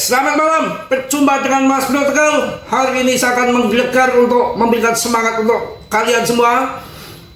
selamat malam. Berjumpa dengan Mas Bro Tegal. Hari ini saya akan menggelegar untuk memberikan semangat untuk kalian semua.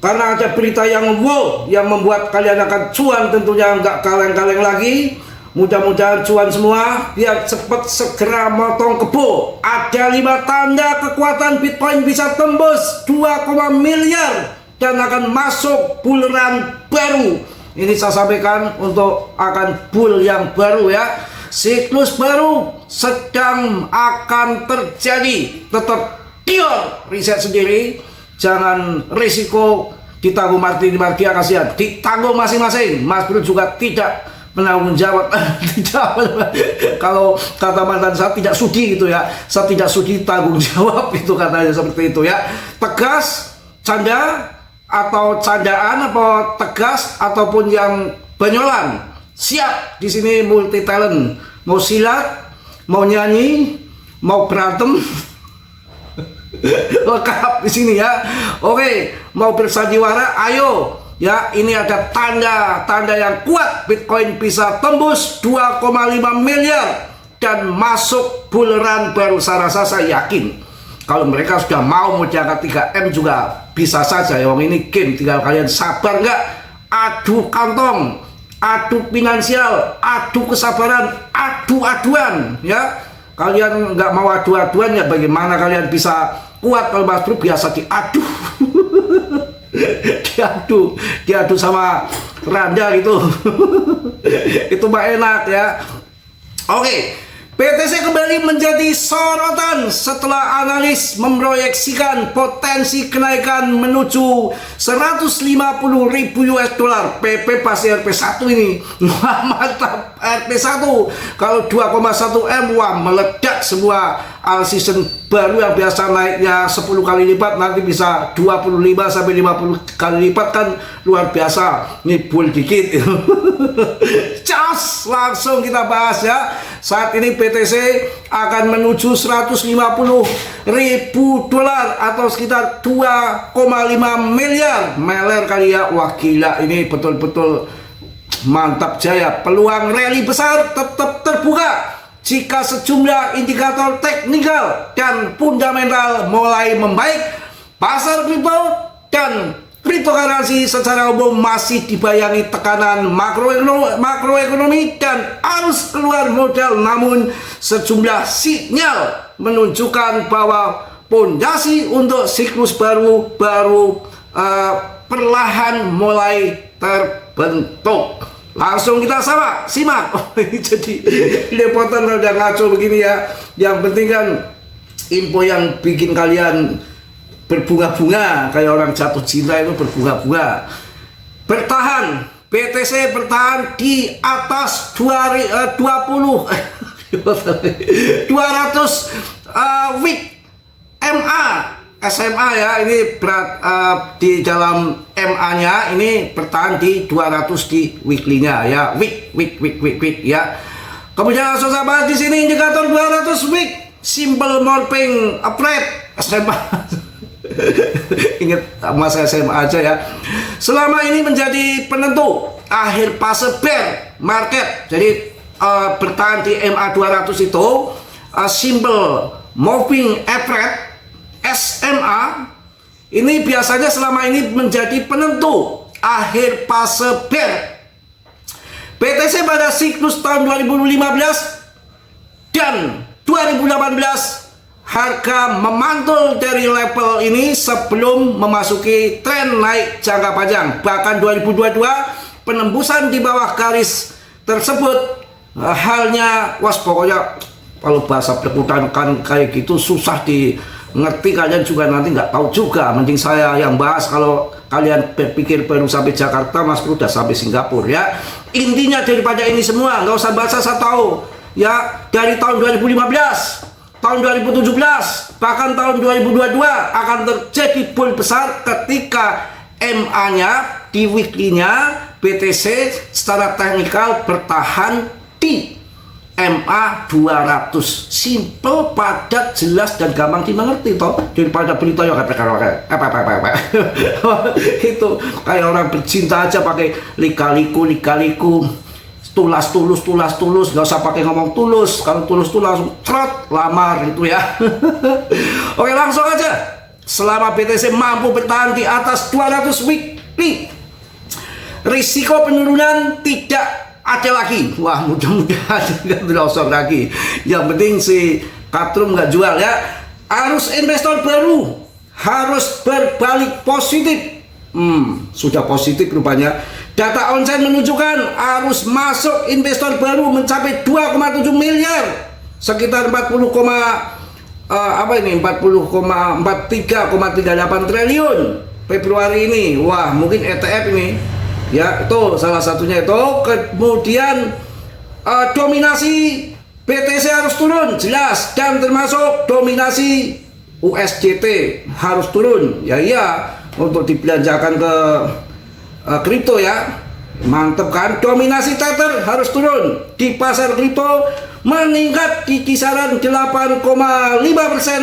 Karena ada berita yang wow, yang membuat kalian akan cuan, tentunya nggak kaleng-kaleng lagi. Mudah-mudahan cuan semua, biar cepat segera motong kebo. Ada 5 tanda kekuatan Bitcoin bisa tembus 2, miliar dan akan masuk bulan baru. Ini saya sampaikan untuk akan bull yang baru ya. Siklus baru sedang akan terjadi. Tetap pure riset sendiri. Jangan risiko ditanggung martir kasihan. Ditanggung masing-masing. Mas Bro juga tidak menanggung jawab. Kalau kata mantan saya, tidak sudi gitu ya. Saya tidak sudi tanggung jawab, itu katanya seperti itu ya. Tegas, canda atau candaan, apa tegas ataupun yang banyolan. Siap, di sini multi talent. Mau silat, mau nyanyi, mau berantem, lengkap di sini ya. Oke, mau bersandiwara, ayo. Ya, ini ada tanda yang kuat. Bitcoin bisa tembus 2,5 miliar dan masuk bulan baru. Saya rasa, saya yakin kalau mereka sudah mau diangkat 3M juga bisa saja ya. Ini game, tinggal kalian sabar nggak, adu kantong, adu finansial, adu kesabaran, adu-aduan ya. Kalian nggak mau adu-aduan ya, bagaimana kalian bisa kuat? Kalau Mas Bro biasa diadu. diadu sama Randa gitu. Itu mah enak ya. Oke, BTC kembali menjadi sorotan setelah analis memproyeksikan potensi kenaikan menuju 150.000 US dollar. PP pasti RP1 ini. Mantap, RP1 kalau 2,1 M, wah meledak semua. All season baru yang biasa naiknya 10 kali lipat nanti bisa 25 sampai 50 kali lipat, kan luar biasa. Ini bull dikit. Cas, langsung kita bahas ya. Saat ini BTC akan menuju 150.000 dolar atau sekitar 2,5 miliar. Meler kali ya. Wah gila, ini betul-betul mantap jaya. Peluang rally besar tetap terbuka jika sejumlah indikator teknikal dan fundamental mulai membaik. Pasar kripto dan cryptocurrency secara umum masih dibayangi tekanan makroekonomi dan arus keluar modal, namun sejumlah sinyal menunjukkan bahwa pondasi untuk siklus baru perlahan mulai terbentuk. Langsung kita simak. Jadi lepotan udah ngaco begini ya. Yang penting kan info yang bikin kalian berbunga-bunga, kayak orang jatuh cinta itu berbunga-bunga. Bertahan, BTC bertahan di atas 200 week SMA ya. Ini berat di dalam MA-nya ini bertahan di 200 di weekly-nya ya. Week ya. Kemudian langsung saya bahas di sini indikator 200 week simple morphing average SMA. Ingat masa SMA aja ya. Selama ini menjadi penentu akhir fase bear market. Jadi bertahan di MA 200 itu simple moving average SMA ini biasanya selama ini menjadi penentu akhir fase bear. BTC pada siklus tahun 2015 dan 2018 harga memantul dari level ini sebelum memasuki tren naik jangka panjang. Bahkan 2022 penembusan di bawah garis tersebut halnya, pokoknya kalau bahasa perkutan kan kayak gitu susah ngerti, kalian juga nanti nggak tahu juga. Mending saya yang bahas. Kalau kalian berpikir baru sampai Jakarta, Mas Bro udah sampai Singapura ya. Intinya daripada ini semua nggak usah bahasa, saya tahu ya. Dari tahun 2015, tahun 2017, bahkan tahun 2022 akan terjadi bull besar ketika MA-nya di weekly-nya BTC secara teknikal bertahan di MA 200. Simple, padat, jelas dan gampang dimengerti toh, daripada berita yang apa itu kayak orang bercinta aja pakai lika-liku tulus, nggak usah pakai ngomong tulus. Kalau tulus tuh langsung trot lamar gitu ya. Oke, langsung aja. Selama BTC mampu bertahan di atas 200 weekly, risiko penurunan tidak ada lagi. Wah, mudah-mudahan nggak berosok lagi. Yang penting si Katrum nggak jual ya. Arus investor baru harus berbalik positif. Sudah positif rupanya. Data onsite menunjukkan arus masuk investor baru mencapai 2,7 miliar, sekitar 40,43,38 triliun Februari ini. Wah, mungkin ETF ini ya, itu salah satunya itu. Kemudian dominasi BTC harus turun jelas, dan termasuk dominasi USDT harus turun ya, iya, untuk dibelanjakan ke kripto ya. Mantep kan? Dominasi Tether harus turun di pasar kripto, meningkat di kisaran 8,5%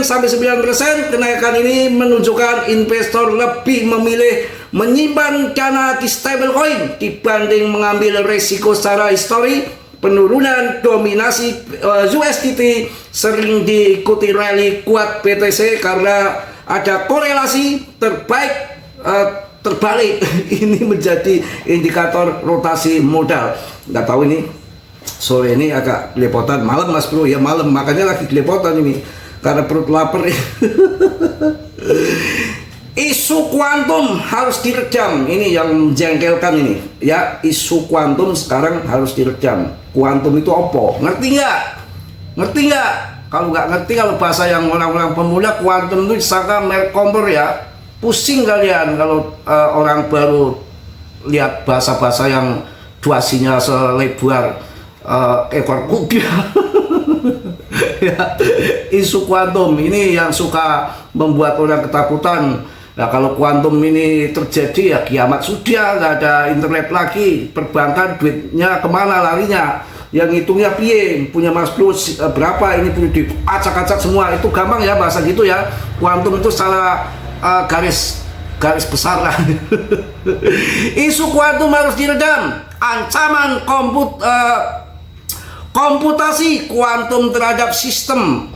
sampai 9%. Kenaikan ini menunjukkan investor lebih memilih menyimpan dana di stablecoin dibanding mengambil resiko. Secara histori, penurunan dominasi USDT sering diikuti rally kuat BTC karena ada korelasi terbalik. Ini menjadi indikator rotasi modal. Nggak tahu ini sore ini agak kelepotan, malam Mas Bro ya, malam makanya lagi kelepotan ini karena perut lapar. Isu kuantum harus diredam, ini yang menjengkelkan ini ya. Isu kuantum sekarang harus diredam. Kuantum itu apa? Ngerti nggak? Ngerti nggak? Kalau nggak ngerti, kalau bahasa yang orang-orang pemula, kuantum itu disangka merek kompor ya. Pusing kalian kalau orang baru lihat bahasa-bahasa yang duasinya selebar ekor kuda. Ya, isu kuantum ini yang suka membuat orang ketakutan. Nah, kalau kuantum ini terjadi ya kiamat sudah, nggak ada internet lagi, perbankan duitnya kemana larinya, yang hitungnya piye, punya Mas Bro berapa, ini punya diacak-acak semua, itu gampang ya bahasa gitu ya. Kuantum itu salah garis besar lah. Isu kuantum harus diredam. Ancaman komputasi kuantum terhadap sistem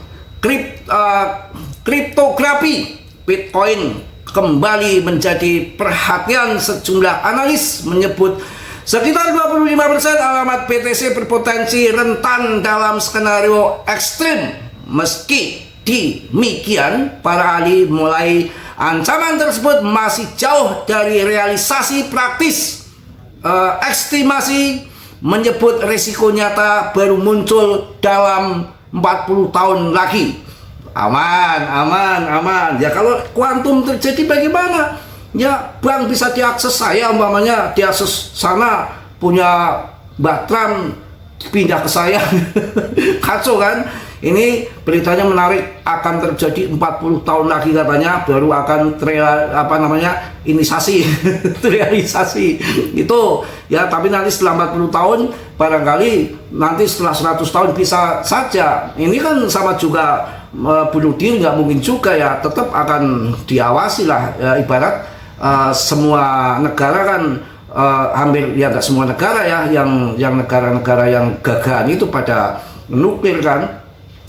kriptografi Bitcoin kembali menjadi perhatian. Sejumlah analis menyebut sekitar 25% alamat BTC berpotensi rentan dalam skenario ekstrim. Meski demikian, para ahli mulai ancaman tersebut masih jauh dari realisasi praktis. Estimasi menyebut risiko nyata baru muncul dalam 40 tahun lagi. Aman. Ya kalau kuantum terjadi bagaimana? Ya bank bisa diakses, saya umpamanya diakses sana, punya Batram pindah ke saya. Kacau kan? Ini beritanya menarik, akan terjadi 40 tahun lagi katanya baru akan realisasi itu ya. Tapi nanti setelah 40 tahun barangkali nanti setelah 100 tahun bisa saja. Ini kan sama juga bunuh diri, nggak mungkin juga ya, tetap akan diawasi lah ya. Ibarat semua negara kan hampir ya, nggak semua negara ya, yang negara-negara yang gagahan itu pada nuklir kan.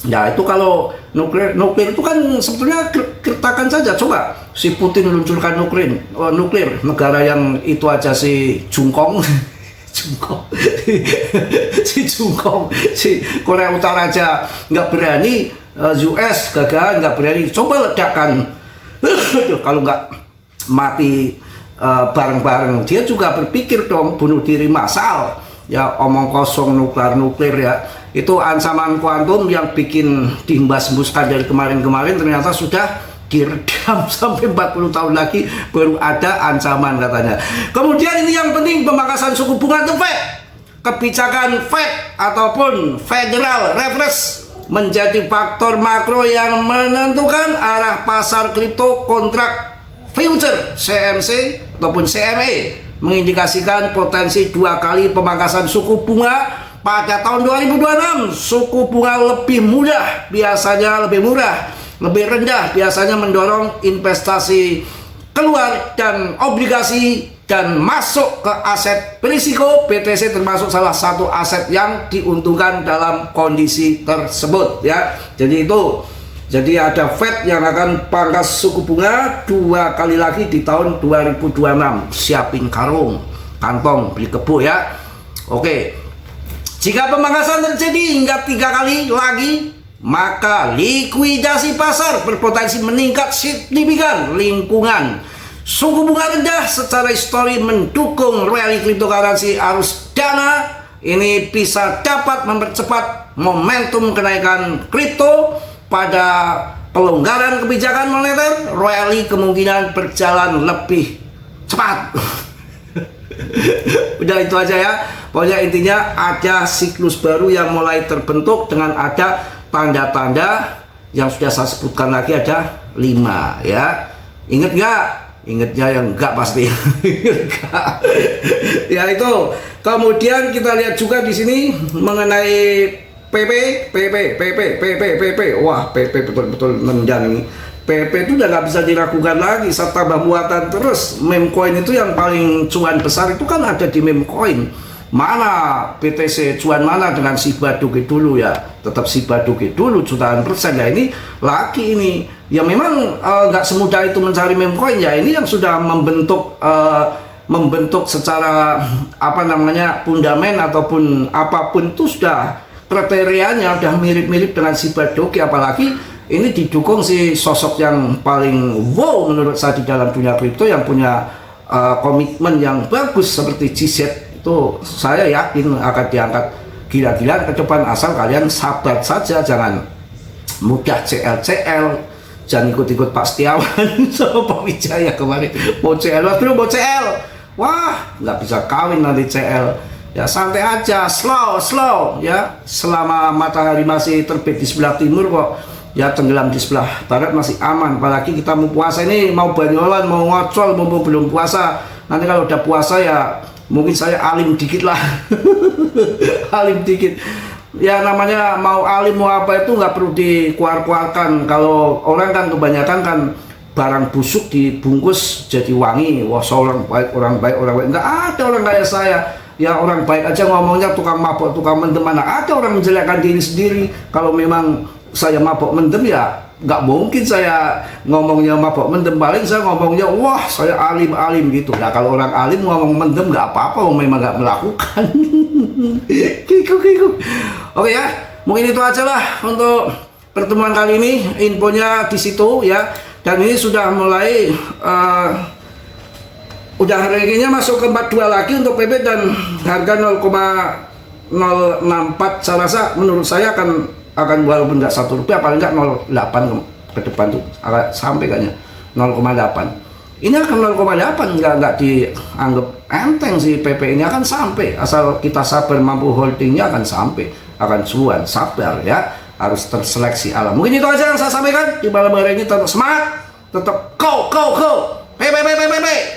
Ya itu kalau nuklir itu kan sebetulnya kertakan saja. Coba si Putin meluncurkan nuklir, negara yang itu aja si Jungkong si Korea Utara aja nggak berani, US gagal nggak berani, coba ledakan. Kalau nggak mati bareng-bareng, dia juga berpikir dong bunuh diri massal ya. Omong kosong nuklir ya. Itu ancaman kuantum yang bikin dihembus-hembuskan dari kemarin-kemarin, ternyata sudah diredam sampai 40 tahun lagi baru ada ancaman katanya. Kemudian ini yang penting, pemangkasan suku bunga The Fed. Kebijakan Fed ataupun Federal Reserve menjadi faktor makro yang menentukan arah pasar kripto. Kontrak future CMC ataupun CME mengindikasikan potensi 2 kali pemangkasan suku bunga pada tahun 2026. Suku bunga lebih murah biasanya lebih rendah biasanya mendorong investasi keluar dan obligasi dan masuk ke aset berisiko. BTC termasuk salah satu aset yang diuntungkan dalam kondisi tersebut ya. Jadi ada Fed yang akan pangkas suku bunga 2 kali lagi di tahun 2026. Siapin karung, kantong, beli kebo ya. Oke. Jika pemangkasan terjadi hingga 3 kali lagi, maka likuidasi pasar berpotensi meningkat signifikan. Lingkungan suku bunga rendah secara histori mendukung rally cryptocurrency. Arus dana ini bisa dapat mempercepat momentum kenaikan kripto. Pada pelonggaran kebijakan moneter, rally kemungkinan berjalan lebih cepat. Udah itu aja ya. Pokoknya intinya ada siklus baru yang mulai terbentuk dengan ada tanda-tanda yang sudah saya sebutkan lagi, ada 5 ya. Ingat nggak? Ingatnya yang enggak pasti. Ya itu. Kemudian kita lihat juga di sini mengenai PP. Wah, PP betul-betul nendang ini. PP itu udah nggak bisa diragukan lagi. Saya tambah muatan terus. Meme coin itu yang paling cuan besar itu kan ada di meme coin. Mana BTC cuan mana dengan Shiba Doge dulu ya? Tetap Shiba Doge dulu jutaan persen ya. Ini lagi ini. Ya memang nggak semudah itu mencari meme coin ya. Ini yang sudah membentuk secara apa namanya fundament ataupun apapun itu sudah kriterianya udah mirip-mirip dengan Shiba Doge. Apalagi ini didukung si sosok yang paling wow menurut saya di dalam dunia kripto, yang punya komitmen yang bagus seperti GZ. Itu saya yakin akan diangkat gila-gilaan ke depan, asal kalian sabar saja, jangan mudah CL, jangan ikut-ikut Pak Setiawan sama Pak Wijaya kemarin mau CL, mau CL, wah nggak bisa kawin nanti CL. Ya santai aja, slow ya. Selama matahari masih terbit di sebelah timur kok, ya tenggelam di sebelah barat masih aman. Apalagi kita mau puasa ini, mau banyolan, mau ngocol, mau belum puasa. Nanti kalau udah puasa ya mungkin saya alim dikit lah. Alim dikit. Ya namanya mau alim mau apa itu nggak perlu dikeluar-keluarkan. Kalau orang kan kebanyakan kan barang busuk dibungkus jadi wangi. Wah, seorang baik, orang baik. Nggak ada orang kayak saya. Ya orang baik aja ngomongnya tukang mabok, tukang mendem. Mana ada orang menjelekkan diri sendiri. Kalau memang saya mabok mendem ya nggak mungkin saya ngomongnya mabok mendem. Paling saya ngomongnya wah saya alim gitu. Nah kalau orang alim ngomong mendem nggak apa-apa, memang nggak melakukan. Kiku. Oke ya, mungkin itu aja lah untuk pertemuan kali ini. Infonya di situ ya. Dan ini sudah mulai udah harganya masuk ke 42 lagi untuk PP, dan harga 0,064 saya rasa, menurut saya akan walaupun nggak Rp1 paling nggak 0,8 ke depan tuh agak sampai kayaknya 0,8. Ini akan 0,8, nggak dianggap enteng sih. PP ini akan sampai, asal kita sabar mampu holdingnya akan sampai, akan cuan. Sabar ya, harus terseleksi alam. Mungkin itu aja yang saya sampaikan di malam hari ini. Tetap semangat, tetap go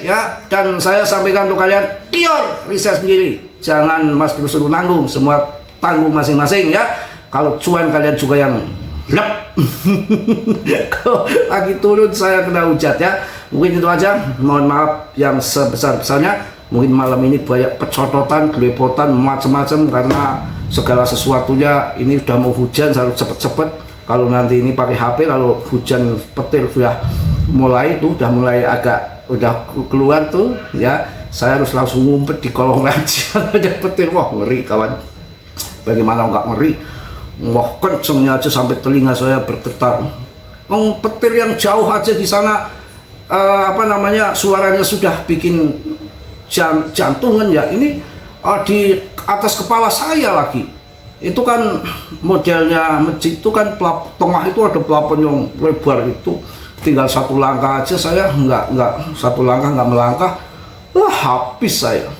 ya. Dan saya sampaikan untuk kalian, tior riset sendiri, jangan mas suruh nanggung, semua tanggung masing-masing ya. Kalau cuan kalian juga yang lep. Kalau lagi turun saya kena hujat ya. Mungkin itu aja, mohon maaf yang sebesar-besarnya. Mungkin malam ini banyak pecototan, gelepotan, macam-macam karena segala sesuatunya ini udah mau hujan, harus cepet-cepet. Kalau nanti ini pakai HP, kalau hujan petir sudah mulai tuh, udah keluar tuh ya, saya harus langsung ngumpet di kolong aja. Ada petir, wah ngeri kawan. Bagaimana nggak ngeri? Wah kencengnya aja sampai telinga saya bergetar. Petir yang jauh aja di sana apa namanya, suaranya sudah bikin jantungan ya. Ini di atas kepala saya lagi. Itu kan modelnya masjid itu kan tengah itu ada plafon yang lebar itu. Tinggal satu langkah aja saya nggak satu langkah nggak melangkah, wah habis saya.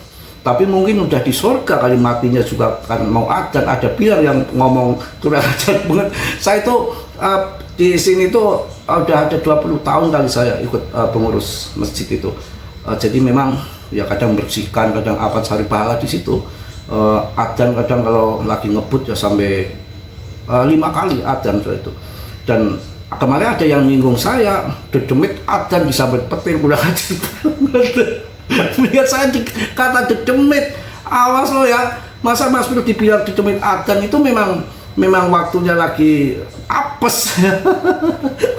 Tapi mungkin udah di surga kali matinya juga, kan mau adzan, ada biar yang ngomong kurang ajar banget. Saya itu di sini tuh udah ada 20 tahun kali saya ikut pengurus masjid itu. Jadi memang ya kadang bersihkan, kadang apa, cari pahala di situ. Adzan kadang kalau lagi ngebut ya sampai 5 kali adzan itu. Dan kemarin ada yang nyinggung saya, dedemit adzan disambut petir, kurang ajar. Melihat saya kata dedemit, awas lo ya. Masa Mas Bro dibilang dedemit adzan itu memang waktunya lagi apes.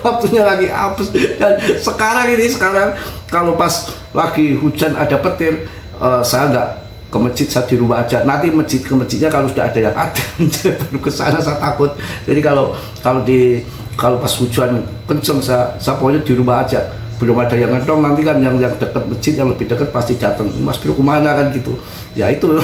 Waktunya lagi apes. Dan sekarang kalau pas lagi hujan ada petir, saya nggak ke masjid, saya di rumah aja. Nanti ke masjidnya kalau sudah ada yang adzan baru ke sana, saya takut. Jadi kalau pas hujan kenceng, saya pokoknya di rumah aja. Belum ada yang ngedong, nanti kan yang dekat masjid, yang lebih dekat pasti datang, Mas Bro kemana kan gitu ya. Itu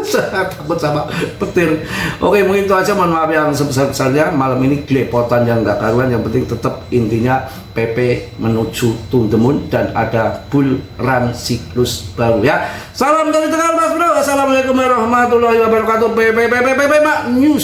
saya takut sama petir. Oke, mungkin itu aja, mohon maaf yang sebesar-besarnya malam ini, gelepotan yang gak karuan. Yang penting tetap intinya PP menuju to the moon dan ada bull run siklus baru ya. Salam dari Tegal Mas Bro, assalamualaikum warahmatullahi wabarakatuh. PP News.